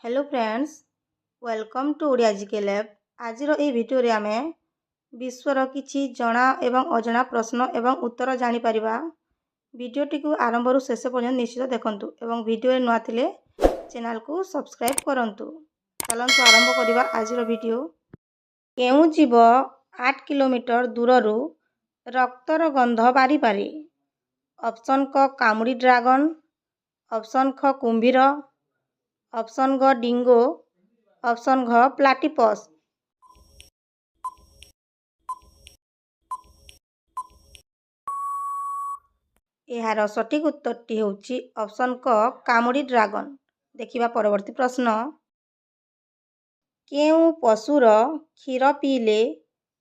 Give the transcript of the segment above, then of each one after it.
Hello friends, welcome to Odia GK lab. आज video रे आमे विश्वर किछि जना एवं अजना प्रश्न एवं उत्तर जानी परिबा। भिडियोटी को आरंभ रु शेष पर्यंत निश्चित देखंतु एवं भिडियो रे नुआ थिले चैनल को सब्सक्राइब करंतु। चलंतु आरंभ करिबा आज भिडियो। केउ जीव 8 किलोमीटर दूररु रक्तर गंध बारी पारे? ऑप्शन क कामुड़ी ड्रैगन, ऑप्शन ख कुंभीर, ऑप्शन घ डिंगो, ऑप्शन घ प्लाटिपस। यार सठिक उत्तरटी होची ऑप्शन क कामुड़ी ड्रैगन। देखिबा परवर्ती प्रश्न। केउ पशुर क्षीर पीले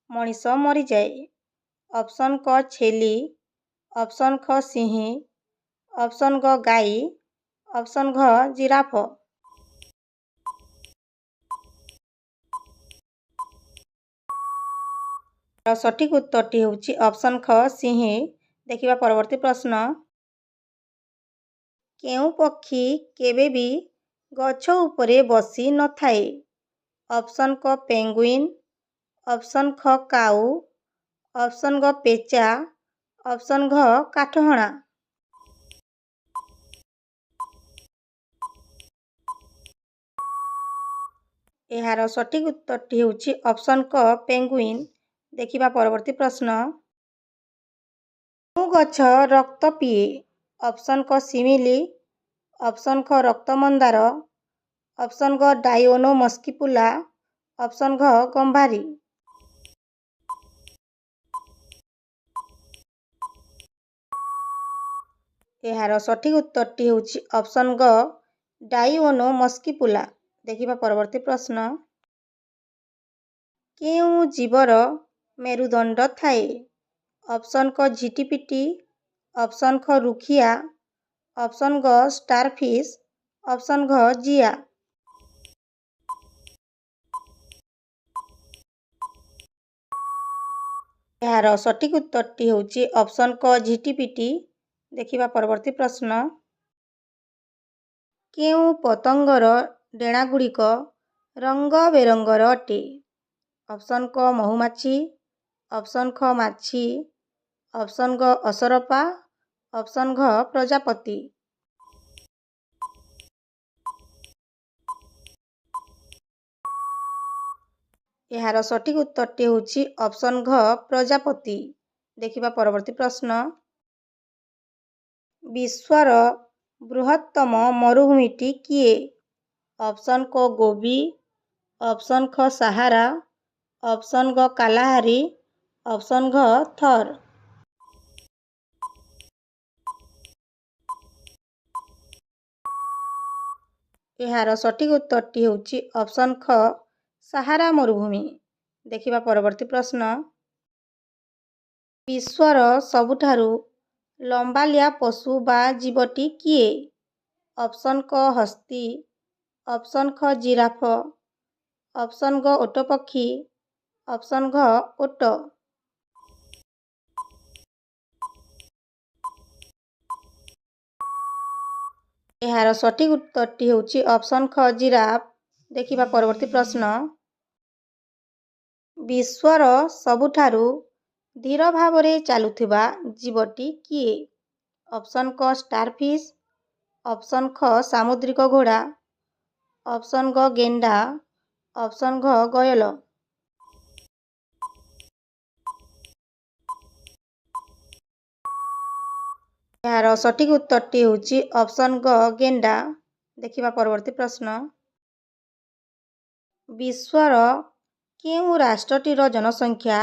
मनीष मरी जाए? ऑप्शन क छेली, ऑप्शन ख सिंही, ऑप्शन ग गाई, ऑप्शन घ जिराफ। सठिक उत्तरटी होची ऑप्शन ख सिंही। देखिबा परवर्ती प्रश्न। केउ पक्षी केबे भी गछ उपरे बसी न थाए? ऑप्शन क पेंगुइन, ऑप्शन ख काऊ, ऑप्शन ग पेचा, ऑप्शन घ काठहणा। यार सठिक उत्तरटी होची ऑप्शन क पेंगुइन। देखिबा परवर्ती प्रश्न। केउ गछ रक्त पिए? ऑप्शन क सिमिली, ऑप्शन ख रक्त मंदार, ऑप्शन ग डायोनो मस्किपुला, ऑप्शन घ गंभारी। यार सठिक उत्तरटी होची ऑप्शन ग डायोनो मस्किपुला। देखिबा परवर्ती प्रश्न। केउ जीवर मेरुदंड थाए? ऑप्शन क झिटिपिटी, ऑप्शन ख रुखिया, ऑप्शन ग स्टारफिश, ऑप्शन घ जिया। यार सठिक उत्तरटी होची ऑप्शन क झिटिपिटी। देखिबा परवर्ती प्रश्न। केउ पतंगर डेणा गुड़िक रंग बेरंगर अटे? ऑप्शन क महुमाछी, ऑप्शन ख माछी, ऑप्शन ग असरपा, ऑप्शन घ प्रजापति। यार सठिक उत्तरटी होची ऑप्शन घ प्रजापति। देखिबा परवर्ती प्रश्न। विश्वर बृहत्तम मरुभूमिटी किए? ऑप्शन क गोबी, ऑप्शन ख सहारा, ऑप्शन ग कालाहारी, ऑप्शन घ थर। यार सठिक उत्तरटी होची ऑप्शन ख सहारा मरुभूमि। देखिबा परवर्ती प्रश्न। विश्वर सबुठारु लंबालिया पशु बा जीवटी किए? ऑप्शन क हस्ती, ऑप्शन ख जिराफ, ऑप्शन ग ओट पक्षी, ऑप्शन घ ओट। यार सठिक उत्तरटी होची ऑप्शन ख जिराफ। देखिबा परवर्ती प्रश्न। विश्वर सबुठारु धीर भावरे चालुथिबा जीवटी किए? ऑप्शन क स्टारफिश, ऑप्शन ख सामुद्रिक घोड़ा, ऑप्शन ग गेंडा, ऑप्शन घ गयल। यार सठिक उत्तरटी होची ऑप्शन ग गेंडा। देखिबा परवर्ती प्रश्न। विश्वर केउ राष्ट्रटीर जनसंख्या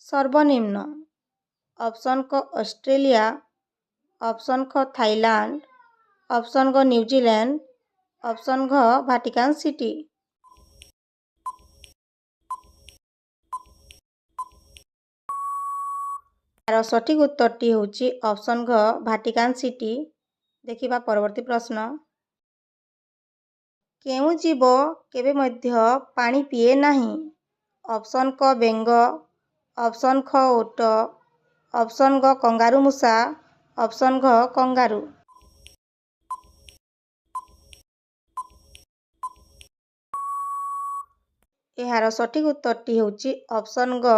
सर्वनिम्न? ऑप्शन क ऑस्ट्रेलिया, ऑप्शन ख थाईलैंड, ऑप्शन ग न्यूजीलैंड, ऑप्शन घ वाटिकान सिटी। यार सठिक उत्तरटी होची ऑप्शन घ वाटिकान सिटी। देखिबा परवर्ती प्रश्न। केउ जीव केबे मध्य पानी पिए नाही? ऑप्शन क बेंग, ऑप्शन ख ओट, ऑप्शन ग कंगारू मूषा, ऑप्शन घ कंगारू। ଏହାର ସଠିକ୍ ଉତ୍ତରଟି ହେଉଛି ଅପସନ୍ ଗ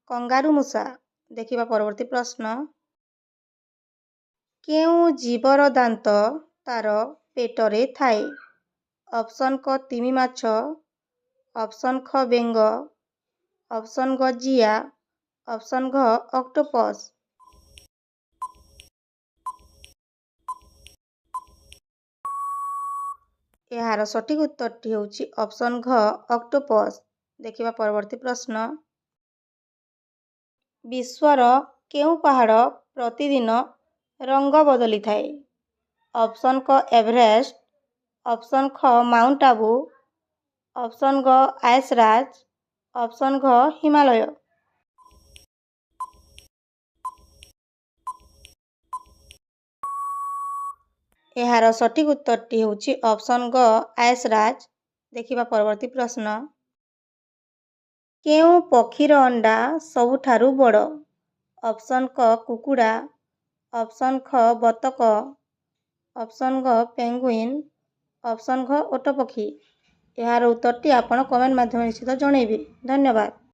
କଙ୍ଗାରୁ ମୂଷା। ଦେଖିବା ପରବର୍ତ୍ତୀ ପ୍ରଶ୍ନ। କେଉଁ ଜୀବର ଦାନ୍ତ ତାର ପେଟରେ ଥାଏ? ଅପସନ୍ କ ତିମି ମାଛ, ଅପସନ୍ ଖ ବେଙ୍ଗ, ଅପସନ୍ ଗ ଜିଆ, ଅପସନ୍ ଘ ଅକ୍ଟୋପସ୍। ଏହାର ସଠିକ୍ ଉତ୍ତରଟି ହେଉଛି ଅପସନ୍ ଘ ଅକ୍ଟୋପସ୍। ଦେଖିବା ପରବର୍ତ୍ତୀ ପ୍ରଶ୍ନ। ବିଶ୍ୱର କେଉଁ ପାହାଡ଼ ପ୍ରତିଦିନ ରଙ୍ଗ ବଦଳିଥାଏ? ଅପସନ୍ କ ଏଭରେଷ୍ଟ, ଅପସନ୍ ଖ ମାଉଣ୍ଟ ଆବୁ, ଅପସନ୍ ଗ ଆଇସରାଜ, ଅପସନ୍ ଘ ହିମାଳୟ। ଏହାର ସଠିକ୍ ଉତ୍ତରଟି ହେଉଛି ଅପସନ୍ ଗ ଆଇସରାଜ। ଦେଖିବା ପରବର୍ତ୍ତୀ ପ୍ରଶ୍ନ। କେଉଁ ପକ୍ଷୀର ଅଣ୍ଡା ସବୁଠାରୁ ବଡ଼? ଅପସନ୍ କ କୁକୁଡ଼ା, ଅପସନ୍ ଖ ବତକ, ଅପସନ୍ ଘ ପେଙ୍ଗୁଇନ୍, ଅପସନ୍ ଘ ଓଟ ପକ୍ଷୀ। ଏହାର ଉତ୍ତରଟି ଆପଣ କମେଣ୍ଟ ମାଧ୍ୟମରେ ନିଶ୍ଚିତ ଜଣାଇବେ। ଧନ୍ୟବାଦ।